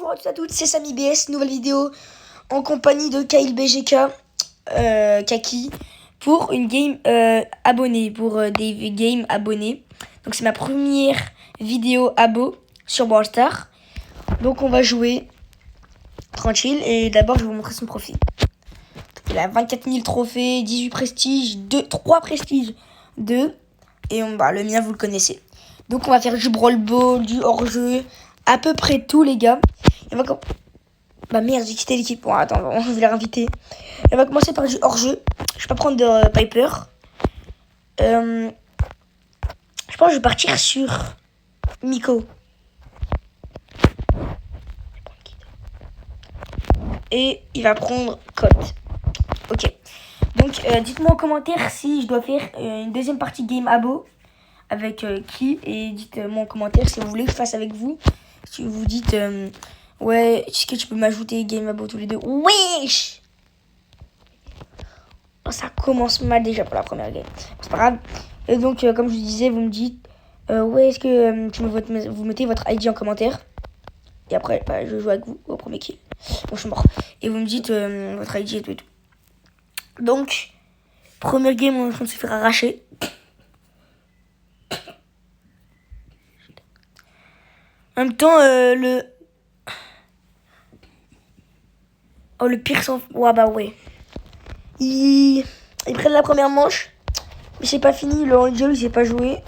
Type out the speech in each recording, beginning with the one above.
Bonjour à tous et à toutes, c'est Samy BS, nouvelle vidéo en compagnie de Kyle BGK, Kaki, pour une game abonnée, pour des games abonnés. Donc c'est ma première vidéo abo sur Brawl Stars. Donc on va jouer tranquille et d'abord je vais vous montrer son profil. Donc, il a 24 000 trophées, 18 prestiges, 3 prestiges, 2 et le mien vous le connaissez. Donc on va faire du Brawl Ball, du hors-jeu, à peu près tout les gars. Et on va merde, j'ai quitté l'équipe. Bon, attends, je vais les réinviter. On va commencer par du hors-jeu. Je vais pas prendre de Piper. Je pense que je vais partir sur Miko. Et il va prendre Cote. Ok. Donc, dites-moi en commentaire si je dois faire une deuxième partie game abo. Avec qui. Et dites-moi en commentaire si vous voulez que je fasse avec vous. Si vous dites... ouais, est-ce que tu peux m'ajouter game abo tous les deux? Wesh! Oh, ça commence mal déjà pour la première game. C'est pas grave. Et donc, comme je vous disais, vous me dites... ouais, est-ce que vous mettez votre ID en commentaire? Et après, je joue avec vous au premier kill. Bon, je suis mort. Et vous me dites votre ID et tout et tout. Donc, première game, on est en train de se faire arracher. En même temps, Oh, le pire sans... Ouais, bah ouais. Ils prennent la première manche. Mais c'est pas fini. Le Angel, il s'est pas joué.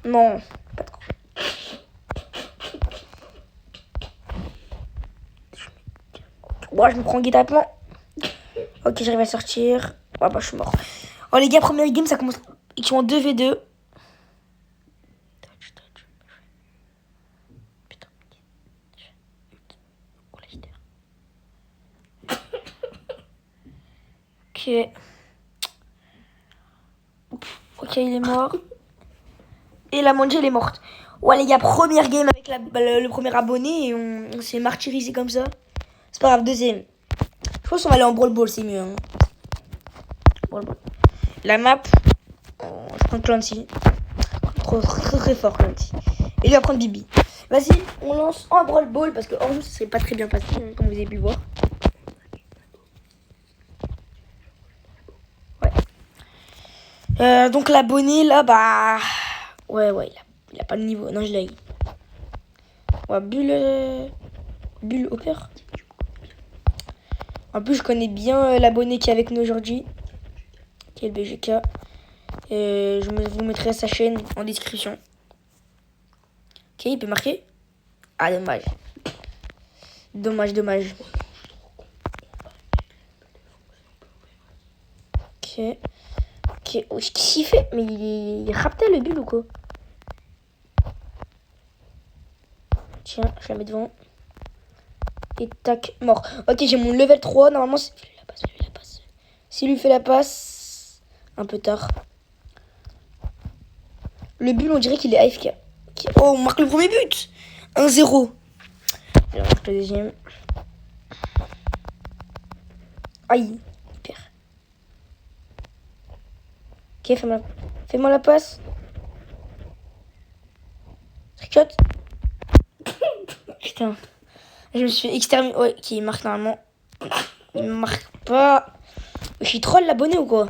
Non. Pas trop. Ouais, je me prends guet-apens. Ok, j'arrive à sortir. Ouais, bah je suis mort. Oh, les gars, première game, ça commence... Ils sont en 2v2. Ok. Ok, il est mort. Et la Mangel est morte. Ouais, les gars, première game avec le premier abonné. Et on s'est martyrisé comme ça. C'est pas grave, deuxième. Je pense qu'on va aller en Brawl Ball, c'est mieux. Hein. Brawl Ball. La map. Je prends Clancy. Très fort, Clancy. Et lui va prendre Bibi. Vas-y, on lance en Brawl Ball parce que hors jeu, ça serait pas très bien passé, hein, comme vous avez pu voir. Ouais. Donc l'abonné, là, bah... Ouais, il a pas de niveau. Non, je l'ai. Ouais, Bulle Hopper. En plus, je connais bien l'abonné qui est avec nous aujourd'hui. Qui est le BGK. Vous mettrai sa chaîne en description. Ok, il peut marquer. Ah, dommage. Dommage. Ok. Oh, qu'est-ce qu'il fait? Mais il raptait le Bulle ou quoi? Tiens, je la mets devant. Et tac, mort. Ok, j'ai mon level 3. Normalement, lui la passe. S'il lui fait la passe, un peu tard. Le Bulle, on dirait qu'il est AFK. Okay. Oh, on marque le premier but. 1-0. Et on marque le deuxième. Aïe, il perd. Ok, fais-moi la passe. Tricote. Putain. Je me suis fait exterminer. Ouais, qui marque normalement. Il marque pas. Je suis troll l'abonné ou quoi?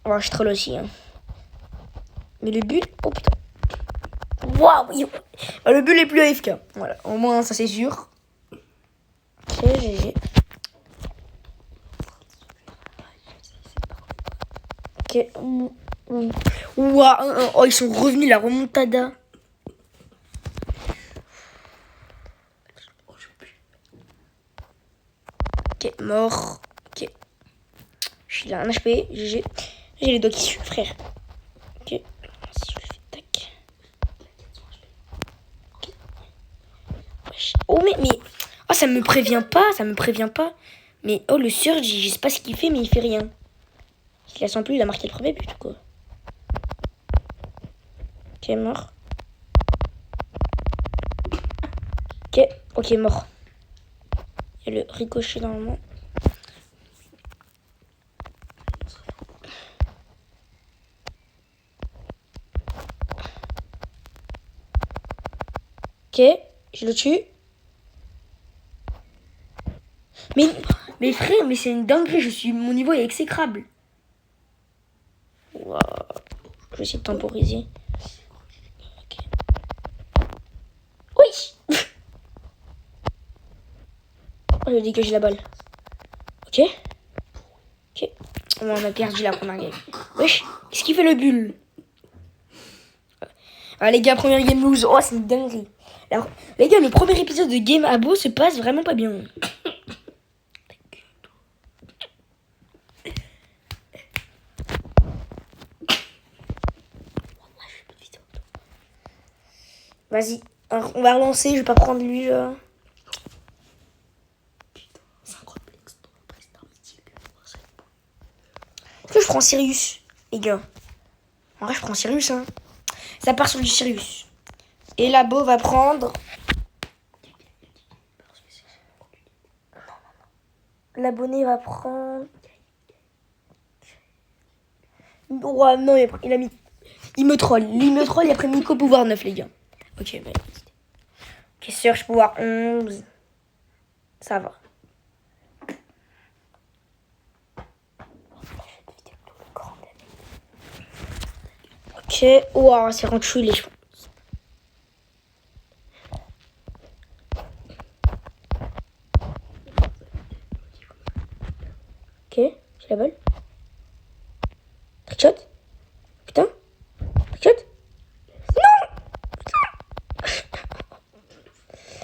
Ouais, je suis troll aussi. Hein. Mais le but. Oh putain. Waouh! Le but est plus AFK. Voilà, au moins ça c'est sûr. Ok, GG. Ok. Waouh! Oh, ils sont revenus la remontada. Ok, mort. Ok. Je suis là, un HP. GG. J'ai les doigts qui suivent, frère. Ok. Si je le fais, tac. Okay. Oh, mais. Oh, ça me prévient pas. Mais oh, le Surge, je sais pas ce qu'il fait, mais il fait rien. Il la sent plus, il a marqué le premier but, quoi. Ok, mort. Ok, mort. Il y a le ricochet normalement. Ok, je le tue. Mais frère, mais c'est une dinguerie, mon niveau est exécrable. Wow. Je vais essayer de temporiser. Ok. Oui. Oh, j'ai dégagé la balle. Ok. Ok. Oh, on a perdu la première game. Wesh, qu'est-ce qu'il fait le bulle? Ah les gars, première game lose. Oh, c'est une dinguerie. Alors, les gars, le premier épisode de Game Abo se passe vraiment pas bien. Vas-y, on va relancer, je vais pas prendre lui là. Est-ce que je prends Sirius, les gars? En vrai, je prends Sirius, hein. Ça part sur du Sirius. Et Labo va prendre... L'abonné va prendre... Oh non, il a mis... Il me troll, il a pris Miko pouvoir 9, les gars. Ok, mais... Ok, Search pouvoir 11. Ça va. Ok, wow, c'est rendu les cheveux. Ok, j'ai la balle. Trickshot. Putain. Trickshot. Non. Putain.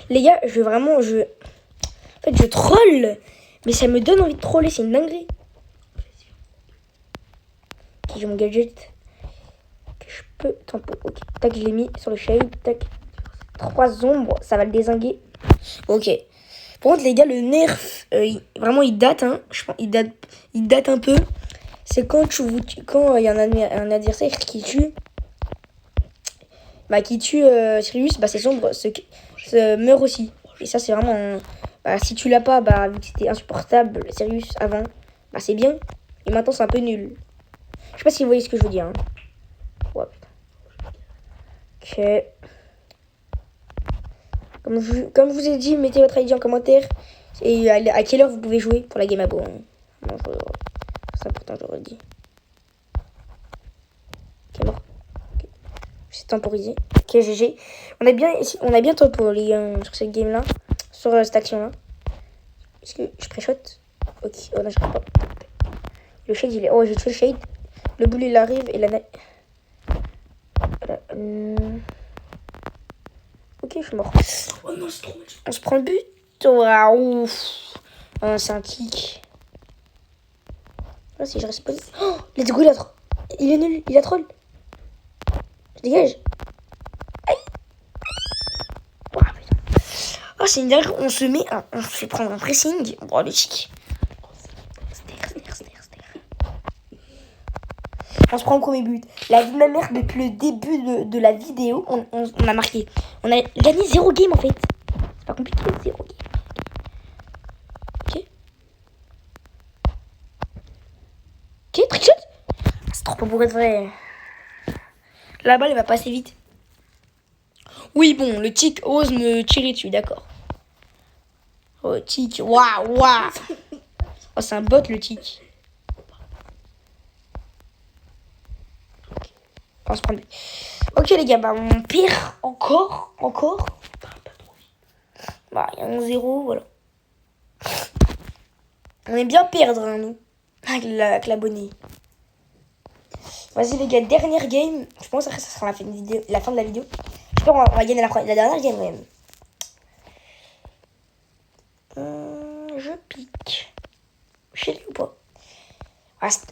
Les gars, En fait, je troll. Mais ça me donne envie de troller, c'est une dinguerie. Ok, j'ai mon gadget. Que je peux tempo. Ok, tac, je l'ai mis sur le shade. Tac. 3 ombres, ça va le dézinguer. Ok. Par contre, les gars, le nerf, vraiment, il date. Hein. Je pense, il date un peu. C'est quand il y a un adversaire qui tue Sirius, bah ses ombres se meurent aussi. Et ça, c'est vraiment... si tu l'as pas, vu que c'était insupportable, Sirius, avant, c'est bien. Et maintenant, c'est un peu nul. Je sais pas si vous voyez ce que je veux dire. Hein. Ouais, putain. Ok. Comme je vous ai dit, mettez votre ID en commentaire. Et à quelle heure vous pouvez jouer pour la game abo. Hein. Non, ça, pourtant, j'aurais dit. Ok, mort. Okay. C'est temporisé. Ok, GG. On a bien temporisé sur cette game-là. Sur cette action-là. Est-ce que je pré-shot? Ok, oh non, je prends pas. Le shade, il est... Oh, j'ai tué le shade. Le boule, il arrive et la... Voilà. Ok, je suis mort. Oh non, c'est trop mal. On se prend le but. Oh, ouf. Oh, c'est un kick. Ah, si je reste pas... Oh, let's go, il est nul, il a troll. Je dégage. Aïe. Oh, putain. Oh, c'est une dingue. On se fait prendre un pressing. Oh, le chic. On se prend au premier but. La vie de ma mère, depuis le début de la vidéo, on a marqué. On a gagné 0 game en fait. C'est pas compliqué, 0 game. Ok. Ok, trickshot. C'est trop pour être vrai. La balle, elle va passer vite. Oui, bon, le tic ose me tirer dessus, d'accord. Oh, tic, waouh, waouh. Oh, c'est un bot, le tic. On se prend. Ok, les gars, on perd encore. Il y a 1-0, voilà. On aime bien perdre, hein, nous. Avec l'abonné. Vas-y, les gars, dernière game. Je pense que ça sera la fin de la vidéo. Je pense qu'on va gagner la dernière game, même. Je pique. Shelly ou pas?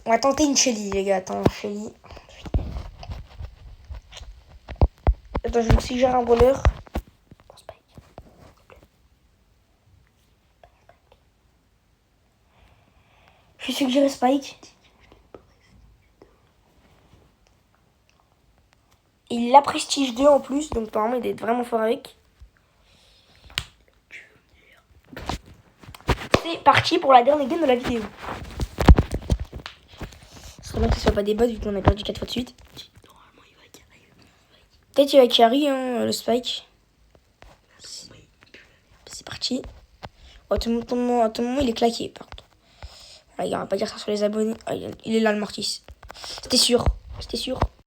On va tenter une Shelly, les gars. Attends, Shelly. Attends, je me suggère un voleur. Je suggère Spike. Il a prestige 2 en plus, donc normalement il doit être vraiment fort avec. C'est parti pour la dernière game de la vidéo. Ce serait bien que ce soit pas des bots vu qu'on a perdu 4 fois de suite. Peut-être il va carry, hein, le Spike. c'est parti. Oh, ton moment, il est claqué, par contre. Ah, il va pas dire ça sur les abonnés. Ah, il est là, le Mortis. C'était sûr.